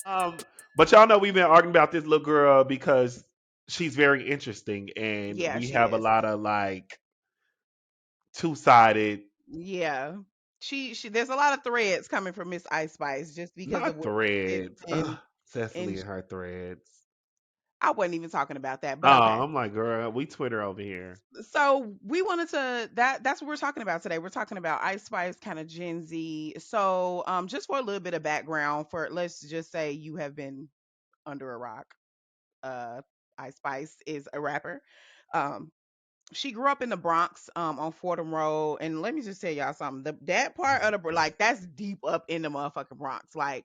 Um, but y'all know we've been arguing about this little girl because she's very interesting, and Yeah, we she have a is. lot of like two sided, Yeah. She there's a lot of threads coming from Miss Ice Spice just because of not what she did, threads. Ugh, and Cecily and her threads. I wasn't even talking about that, but Oh, okay. I'm like, girl, we Twitter over here. So we wanted to that's what we're talking about today. We're talking about Ice Spice, kind of Gen Z. So just for a little bit of background, for let's just say you have been under a rock. Uh Ice Spice is a rapper. Um she grew up in the Bronx, on Fordham Road, and let me just tell y'all something. That part of the like that's deep up in the motherfucking Bronx, like.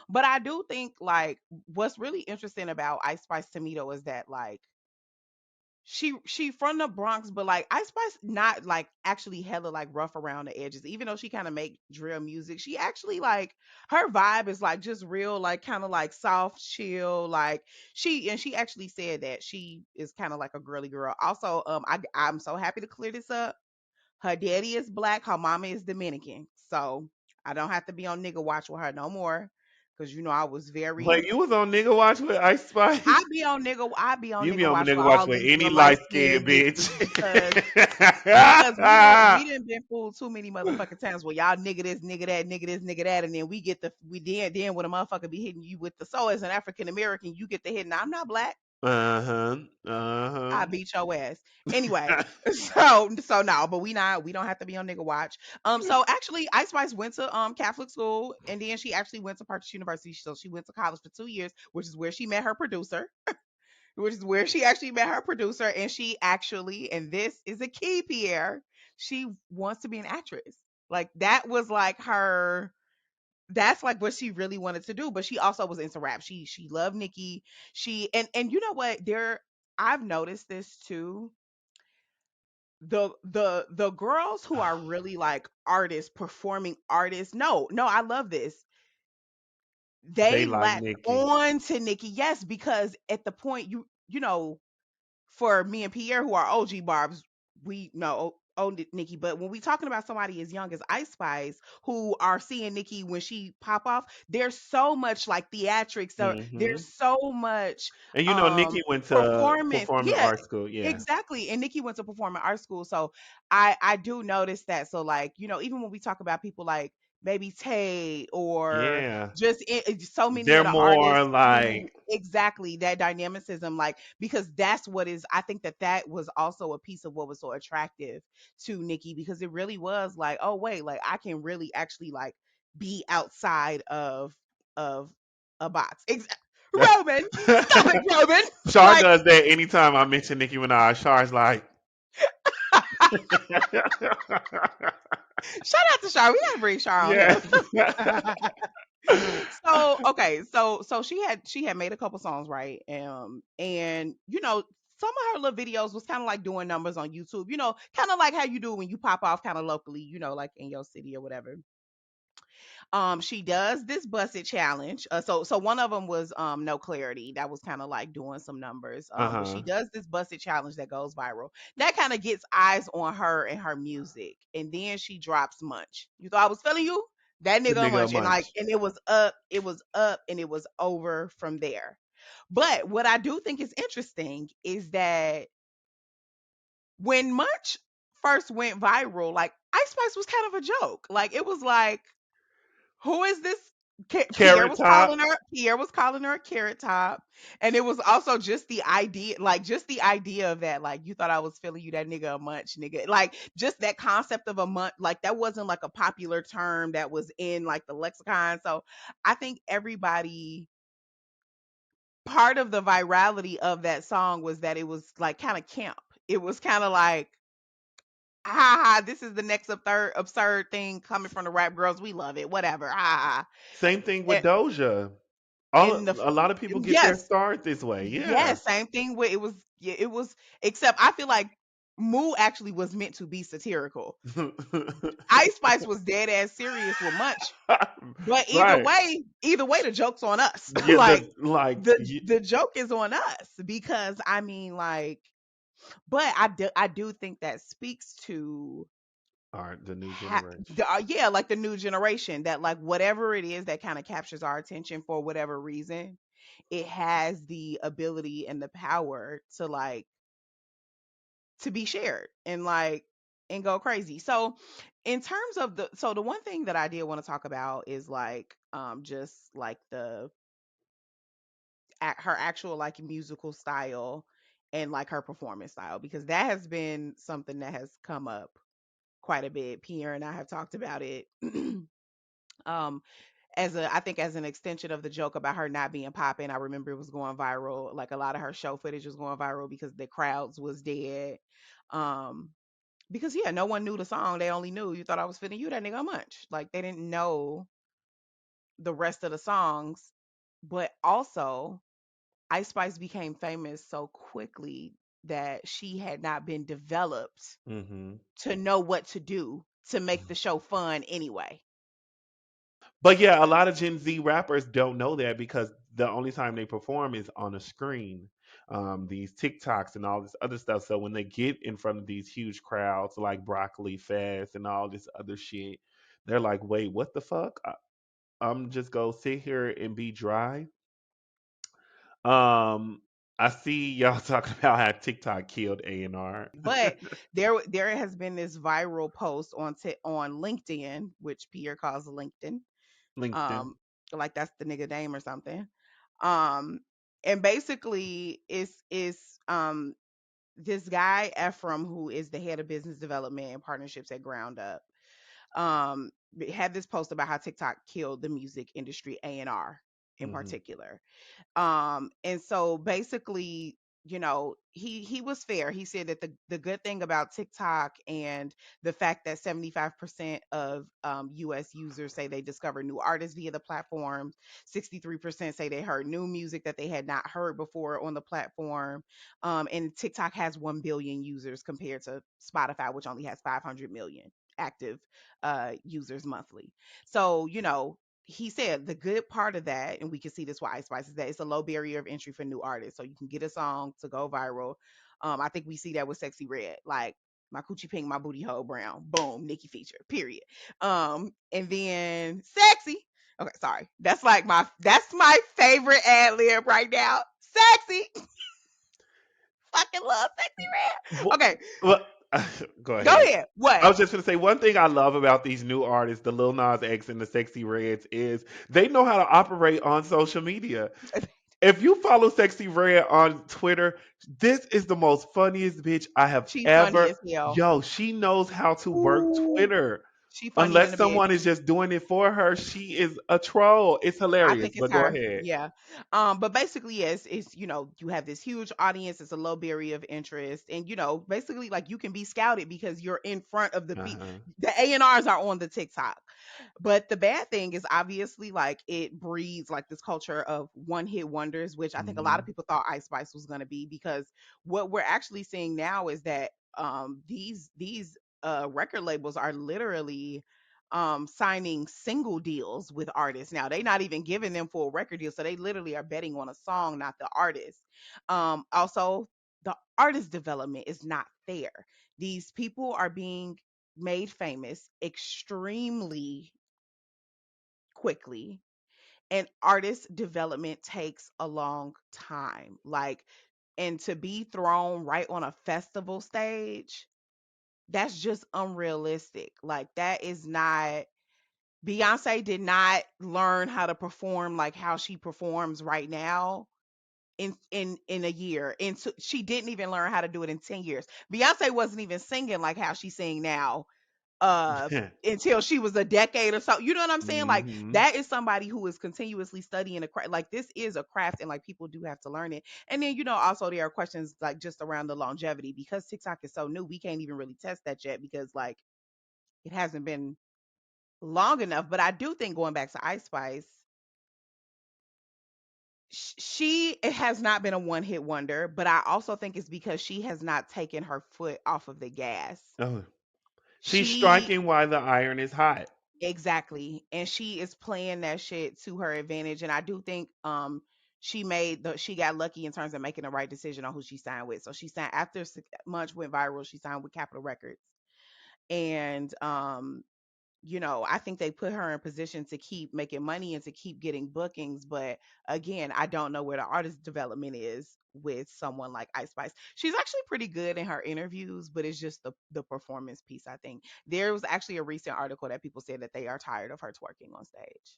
But I do think like what's really interesting about Ice Spice to me though is that like she from the Bronx, but like Ice Spice not like actually hella like rough around the edges. Even though she kind of make drill music, she actually like her vibe is like just real, like kind of like soft, chill. Like she actually said that she is kind of like a girly girl. Also, I'm so happy to clear this up. Her daddy is black, her mama is Dominican, so I don't have to be on nigga watch with her no more. Cause I was Wait, very you was on nigga watch with Ice Spice? I be on You be nigga on watch nigga for watch all with these any little light light skinned skinned bitch. bitches because we didn't been fooled too many motherfucking times where y'all nigga this, nigga that, nigga this, nigga that, and then we then when a motherfucker be hitting you with the so as an African American, you get the hit. Now I'm not black. Uh-huh. I Uh-huh. beat your ass. Anyway, so no, but we don't have to be on nigga watch. So actually Ice Spice went to Catholic school and then she actually went to Purchase University. So she went to college for 2 years, which is where she met her producer, which is where she actually met her producer. And she actually, and this is a key, Pierre, she wants to be an actress. Like that was like her. That's like what she really wanted to do, but she also was into rap. She loved Nicki. She and you know what? I've noticed this too. The girls who are really like artists, performing artists. No, I love this. They They like latch Nikki. on to Nicki, yes, because at the point for me and Pierre, who are OG Barbs, we know Nikki. But when we talking about somebody as young as Ice Spice, who are seeing Nikki when she pop off, there's so much like theatrics. There's Hmm. so much And you know, Nikki went to performance. performing Yeah, art school. Yeah. exactly. And Nikki went to perform in art school, so I do notice that. So like even when we talk about people like maybe Tay or Yeah. so many They're of the more artists who like, exactly that dynamicism, like because that's what is I think that was also a piece of what was so attractive to Nikki, because it really was like, oh wait, like I can really actually like be outside of a box. Roman, stop it, Roman. Shar Like, does that anytime I mention Nicki Minaj. Shar's like, shout out to Shar. We gotta bring Shar on yeah. here. So okay, so she had made a couple songs, right? And some of her little videos was kind of like doing numbers on YouTube, kind of like how you do when you pop off kind of locally, like in your city or whatever. She does this busted challenge. So one of them was no clarity. That was kind of like doing some numbers. But she Uh-huh. does this busted challenge that goes viral. That kind of gets eyes on her and her music. And then she drops Munch. You thought I was feeling you? That The nigga nigga Munch. And like, munch. and it was up, and it was over from there. But what I do think is interesting is that when Munch first went viral, like Ice Spice was kind of a joke. Like it was like, who is this? Pierre Carrot was top. calling her. Pierre was calling her a carrot top, and it was also just the idea of that. Like you thought I was feeling you, that nigga a munch, nigga. Like just that concept of a munch, like that wasn't like a popular term that was in like the lexicon. So I think everybody part of the virality of that song was that it was like kind of camp. It was kind of like, ha ha, this is the next absurd thing coming from the rap girls. We love it. Whatever. Ha ha. Same thing with And, Doja. and the A lot of people get their yes, start this way. Yeah. yes, same thing with it was. Yeah, it was. Except I feel like Moo actually was meant to be satirical. Ice Spice was dead ass serious with Munch. But Right. either way, the joke's on us. Yeah, Like like the joke is on us because I mean, like, but I do think that speaks to Or the new generation. yeah, like the new generation that like whatever it is that kind of captures our attention for whatever reason, it has the ability and the power to like to be shared and like and go crazy. So in terms of the one thing that I did want to talk about is like just like her actual like musical style and like her performance style, because that has been something that has come up quite a bit. Pierre and I have talked about it. um as a I think as an extension of the joke about her not being popping. I remember it was going viral. Like a lot of her show footage was going viral because the crowds was dead. Um because yeah, no one knew the song. They only knew you thought I was finna you that nigga munch. Like they didn't know the rest of the songs. But also Ice Spice became famous so quickly that she had not been developed Hmm. to know what to do to make the show fun anyway. But yeah, a lot of Gen Z rappers don't know that because the only time they perform is on a screen. These TikToks and all this other stuff. So when they get in front of these huge crowds like Broccoli Fest and all this other shit, they're like, "Wait, what the fuck? I'm just go sit here and be dry." Um, I see y'all talking about how TikTok killed A&R. But there has been this viral post on on LinkedIn, which Pierre calls LinkedIn. LinkedIn. Um, like that's the nigga name or something. Um, and basically it's this guy Ephraim, who is the head of business development and partnerships at Ground Up, had this post about how TikTok killed the music industry, A&R in Hmm. particular. And so basically, he was fair. He said that the good thing about TikTok and the fact that 75% of US users say they discover new artists via the platform, 63% say they heard new music that they had not heard before on the platform. And TikTok has 1 billion users compared to Spotify, which only has 500 million active users monthly. So, he said the good part of that, and we can see this with Ice Spice, is that it's a low barrier of entry for new artists. So you can get a song to go viral. I think we see that with Sexy Red, like my coochie pink, my booty hole brown, boom, Nicki feature, period. And then Sexy. Okay, sorry, that's my favorite ad lib right now. Sexy, fucking love Sexy Red. Well, Okay, well, go go ahead. ahead. I What? was just gonna say one thing I love about these new artists, the Lil Nas X and the Sexy Reds, is they know how to operate on social media. If you follow Sexy Red on Twitter, this is the most funniest bitch I have She funny ever. as hell. Yo, she knows how to work Ooh, Twitter. she funny than Unless a bitch. someone is just doing it for her, she is a troll. It's I hilarious. think it's But go her. ahead. Yeah. But basically, yes, it's you have this huge audience, it's a low barrier of interest, and basically like you can be scouted because you're in front of Uh-huh. the A&Rs are on the TikTok. But the bad thing is obviously like it breeds like this culture of one hit wonders, which I think a lot of Hmm. people thought Ice Spice was gonna be, because what we're actually seeing now is that these record labels are literally signing single deals with artists now. They're not even giving them full record deals, so they literally are betting on a song, not the artist. Also, the artist development is not fair. These people are being made famous extremely quickly, and artist development takes a long time. Like, and to be thrown right on a festival stage, that's just unrealistic. Like, that is not. Beyonce did not learn how to perform like how she performs right now in a year. And so she didn't even learn how to do it in 10 years. Beyonce wasn't even singing like how she sing now until she was a decade or so. You know what I'm saying? Like Hmm. that is somebody who is continuously studying a craft. Like this is a craft, and like people do have to learn it. And then also there are questions like just around the longevity, because TikTok is so new. We can't even really test that yet because like it hasn't been long enough. But I do think, going back to Ice Spice, she it has not been a one hit wonder, but I also think it's because she has not taken her foot off of the gas. Oh, she's She striking while the iron is hot. Exactly, and she is playing that shit to her advantage, and I do think she got lucky in terms of making the right decision on who she signed with. So she signed after Munch went viral. She signed with Capitol Records, And I think they put her in position to keep making money and to keep getting bookings. But again, I don't know where the artist development is with someone like Ice Spice. She's actually pretty good in her interviews, but it's just the performance piece, I think. There was actually a recent article that people said that they are tired of her twerking on stage.